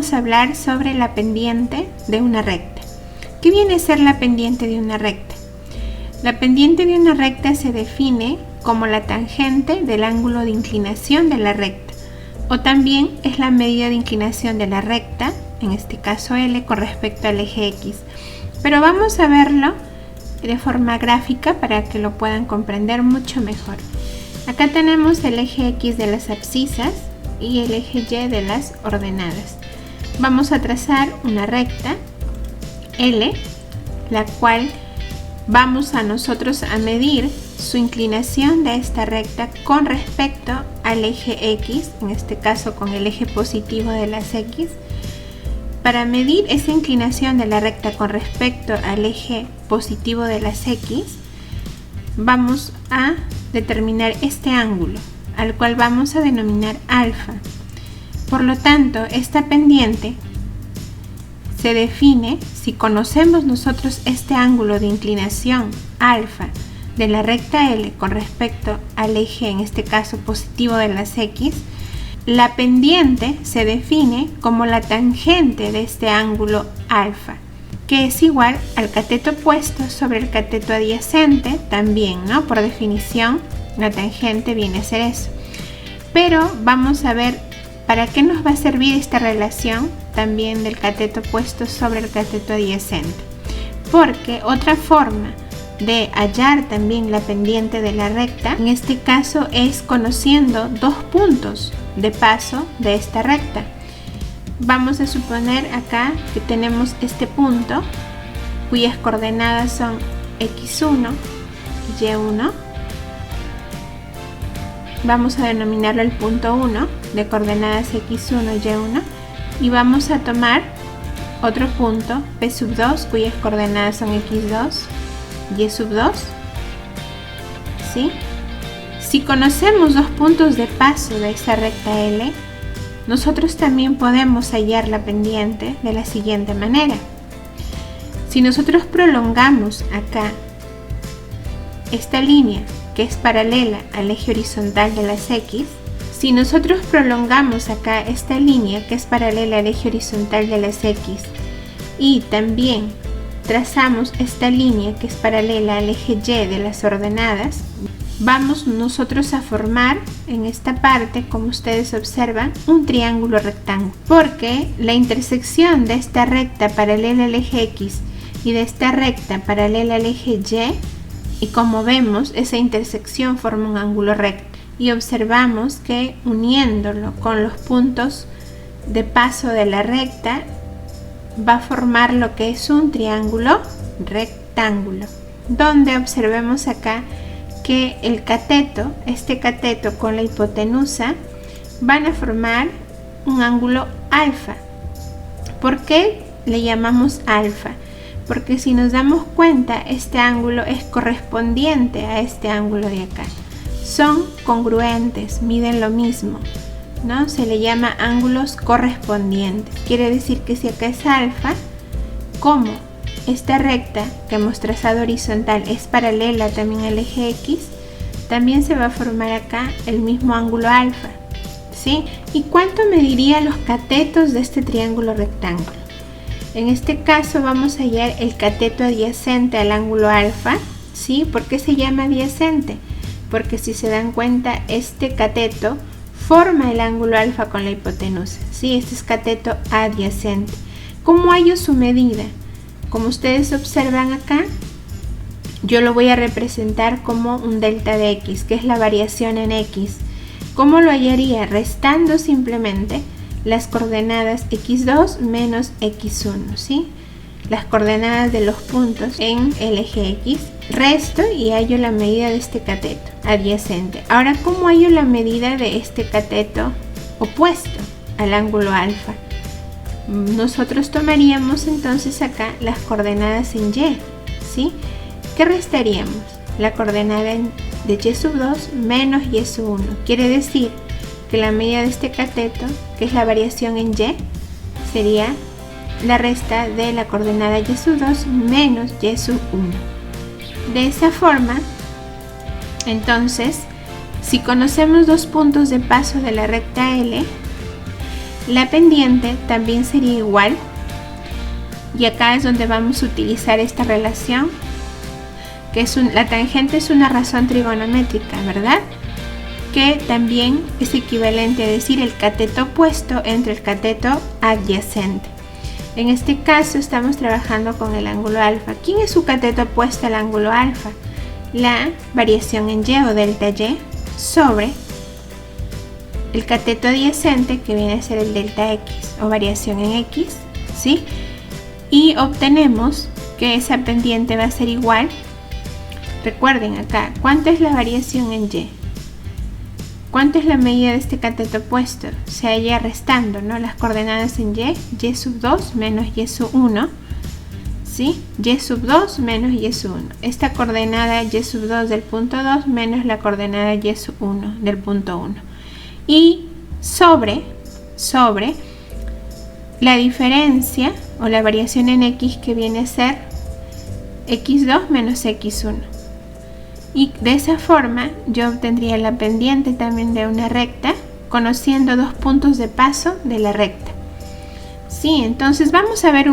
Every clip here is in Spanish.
vamos a hablar sobre la pendiente de una recta. ¿Qué viene a ser la pendiente de una recta? La pendiente de una recta se define como la tangente del ángulo de inclinación de la recta, o también es la medida de inclinación de la recta, en este caso L, con respecto al eje X. Pero vamos a verlo de forma gráfica para que lo puedan comprender mucho mejor. Acá tenemos el eje X de las abscisas y el eje Y de las ordenadas. Vamos a trazar una recta L, la cual vamos a nosotros a medir su inclinación de esta recta con respecto al eje X, en este caso con el eje positivo de las X. Para medir esa inclinación de la recta con respecto al eje positivo de las X, vamos a determinar este ángulo, al cual vamos a denominar alfa. Por lo tanto, esta pendiente se define si conocemos nosotros este ángulo de inclinación alfa de la recta L con respecto al eje, en este caso positivo de las X. La pendiente se define como la tangente de este ángulo alfa, que es igual al cateto opuesto sobre el cateto adyacente también, ¿no? Por definición, la tangente viene a ser eso. Pero vamos a ver para qué nos va a servir esta relación también del cateto opuesto sobre el cateto adyacente. Porque otra forma de hallar también la pendiente de la recta, en este caso, es conociendo dos puntos de paso de esta recta. Vamos a suponer acá que tenemos este punto cuyas coordenadas son x1 y y1. Vamos a denominarlo el punto 1 de coordenadas x1 y y1 y vamos a tomar otro punto p2 cuyas coordenadas son x2 y y2. ¿Sí? Si conocemos dos puntos de paso de esta recta L, nosotros también podemos hallar la pendiente de la siguiente manera. Si nosotros prolongamos acá esta línea que es paralela al eje horizontal de las X, si nosotros prolongamos acá esta línea que es paralela al eje horizontal de las X y también trazamos esta línea que es paralela al eje Y de las ordenadas, vamos nosotros a formar en esta parte, como ustedes observan, un triángulo rectángulo, porque la intersección de esta recta paralela al eje X y de esta recta paralela al eje Y, y como vemos, esa intersección forma un ángulo recto, y observamos que uniéndolo con los puntos de paso de la recta va a formar lo que es un triángulo rectángulo, donde observemos acá que el cateto, este cateto con la hipotenusa, van a formar un ángulo alfa. ¿Por qué le llamamos alfa? Porque si nos damos cuenta, este ángulo es correspondiente a este ángulo de acá. Son congruentes, miden lo mismo, ¿no? Se le llama ángulos correspondientes. Quiere decir que si acá es alfa, como esta recta que hemos trazado horizontal es paralela también al eje X, también se va a formar acá el mismo ángulo alfa, ¿sí? ¿Y cuánto mediría los catetos de este triángulo rectángulo? En este caso vamos a hallar el cateto adyacente al ángulo alfa, ¿sí? ¿Por qué se llama adyacente? Porque si se dan cuenta, este cateto forma el ángulo alfa con la hipotenusa, ¿sí? Este es cateto adyacente. ¿Cómo hallo su medida? Como ustedes observan acá, yo lo voy a representar como un delta de x, que es la variación en x. ¿Cómo lo hallaría? Restando simplemente las coordenadas x2 menos x1, ¿sí? Las coordenadas de los puntos en el eje X, resto y hallo la medida de este cateto adyacente. Ahora, ¿cómo hallo la medida de este cateto opuesto al ángulo alfa? Nosotros tomaríamos entonces acá las coordenadas en Y, ¿sí? ¿Qué restaríamos? La coordenada de y2 menos y1. Quiere decir que la medida de este cateto, que es la variación en Y, sería la resta de la coordenada y2 menos y1. De esa forma, entonces, si conocemos dos puntos de paso de la recta L, La pendiente también sería igual, y acá es donde vamos a utilizar esta relación, que es la tangente es una razón trigonométrica, ¿verdad? Que también es equivalente a decir el cateto opuesto entre el cateto adyacente. En este caso estamos trabajando con el ángulo alfa. ¿Quién es su cateto opuesto al ángulo alfa? La variación en y o delta y sobre el cateto adyacente, que viene a ser el delta x o variación en x, ¿sí? Y obtenemos que esa pendiente va a ser igual. Recuerden acá, ¿cuánto es la variación en y? ¿Cuánto es la medida de este cateto opuesto? Se halla restando, ¿no? Las coordenadas en y sub 2 menos y sub 1, ¿sí? Y sub 2 menos y sub 1. Esta coordenada y sub 2 del punto 2 menos la coordenada y sub 1 del punto 1. Y sobre la diferencia o la variación en x, que viene a ser x2 menos x1. Y de esa forma yo obtendría la pendiente también de una recta, conociendo dos puntos de paso de la recta. Sí, entonces vamos a ver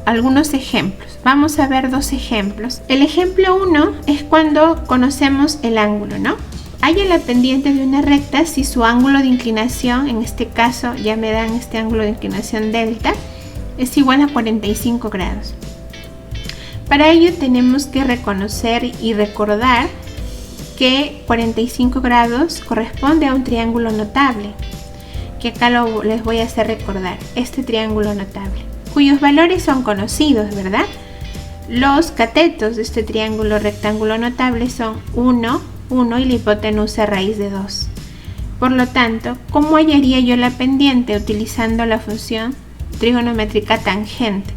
algunos ejemplos. Vamos a ver dos ejemplos. El ejemplo 1 es cuando conocemos el ángulo, ¿no? Halla la pendiente de una recta si su ángulo de inclinación, en este caso ya me dan este ángulo de inclinación delta, es igual a 45 grados. Para ello tenemos que reconocer y recordar que 45 grados corresponde a un triángulo notable, que acá les voy a hacer recordar, este triángulo notable, cuyos valores son conocidos, ¿verdad? Los catetos de este triángulo rectángulo notable son 1, 1 y la hipotenusa raíz de 2. Por lo tanto, ¿cómo hallaría yo la pendiente utilizando la función trigonométrica tangente?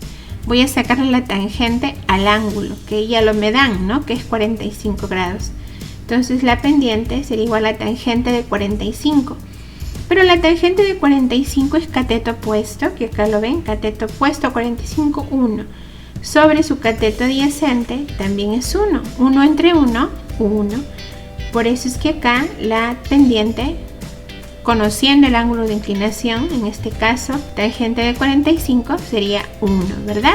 Voy a sacarle la tangente al ángulo, que ya lo me dan, ¿no? Que es 45 grados. Entonces la pendiente sería igual a la tangente de 45. Pero la tangente de 45 es cateto opuesto, que acá lo ven, cateto opuesto 45, 1. Sobre su cateto adyacente también es 1. 1 entre 1, 1. Por eso es que acá la pendiente, conociendo el ángulo de inclinación, en este caso tangente de 45 sería 1, ¿verdad?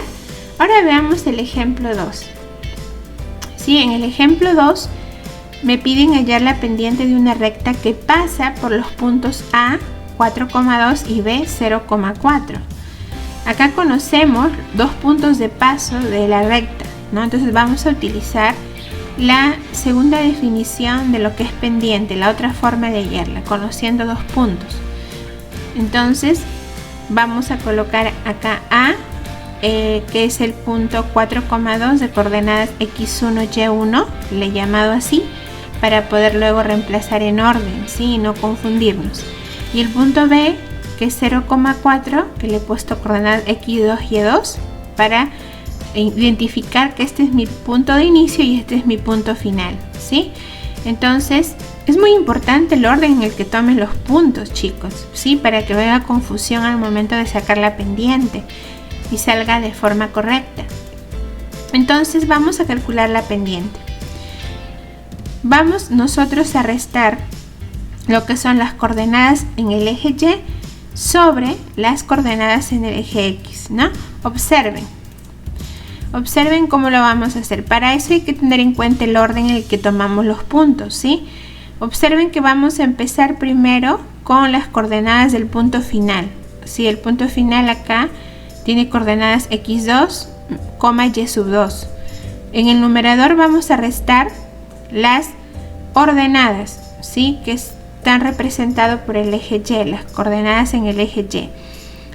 Ahora veamos el ejemplo 2. Sí, en el ejemplo 2 me piden hallar la pendiente de una recta que pasa por los puntos A 4,2 y B 0,4. Acá conocemos dos puntos de paso de la recta, ¿no? Entonces vamos a utilizar la segunda definición de lo que es pendiente, la otra forma de hallarla, conociendo dos puntos. Entonces vamos a colocar acá A, que es el punto 4,2 de coordenadas x1, y1, le he llamado así, para poder luego reemplazar en orden, ¿sí? Y no confundirnos. Y el punto B, que es 0,4, que le he puesto coordenadas x2, y2, para identificar que este es mi punto de inicio y este es mi punto final, ¿sí? Entonces es muy importante el orden en el que tomen los puntos, chicos, ¿sí? Para que no haya confusión al momento de sacar la pendiente y salga de forma correcta. Entonces vamos a calcular la pendiente. Vamos nosotros a restar lo que son las coordenadas en el eje Y sobre las coordenadas en el eje X, ¿no? Observen cómo lo vamos a hacer. Para eso hay que tener en cuenta el orden en el que tomamos los puntos, ¿sí? Observen que vamos a empezar primero con las coordenadas del punto final. ¿Sí? El punto final acá tiene coordenadas x2, y sub 2. En el numerador vamos a restar las ordenadas, ¿sí? Que están representadas por el eje Y, las coordenadas en el eje Y.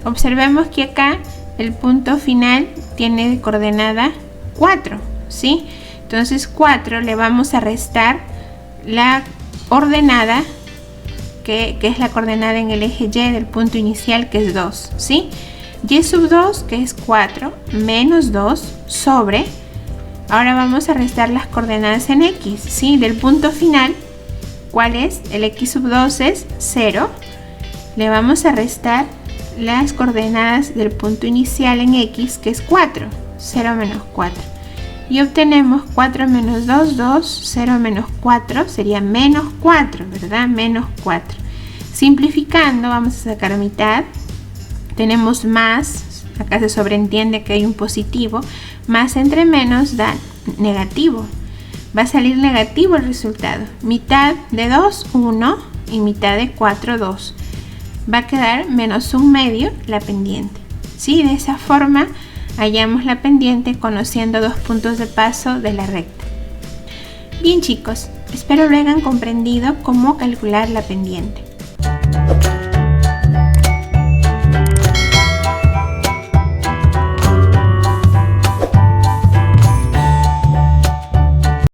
Observemos que acá el punto final tiene de coordenada 4, ¿sí? Entonces 4 le vamos a restar la ordenada que es la coordenada en el eje Y del punto inicial, que es 2, ¿sí? Y sub 2, que es 4, menos 2 sobre. Ahora vamos a restar las coordenadas en X, ¿sí? Del punto final, ¿cuál es? El X sub 2 es 0. Le vamos a restar las coordenadas del punto inicial en X, que es 4. 0 menos 4. Y obtenemos 4 menos 2, 2. 0 menos 4 sería menos 4, ¿verdad? Menos 4. Simplificando, vamos a sacar mitad. tenemos más, acá se sobreentiende que hay un positivo, más entre menos da negativo. Va a salir negativo el resultado. Mitad de 2, 1 y mitad de 4, 2. Va a quedar menos 1/2 la pendiente. ¿Sí? De esa forma hallamos la pendiente conociendo 2 puntos de paso de la recta. Bien chicos, espero lo hayan comprendido cómo calcular la pendiente.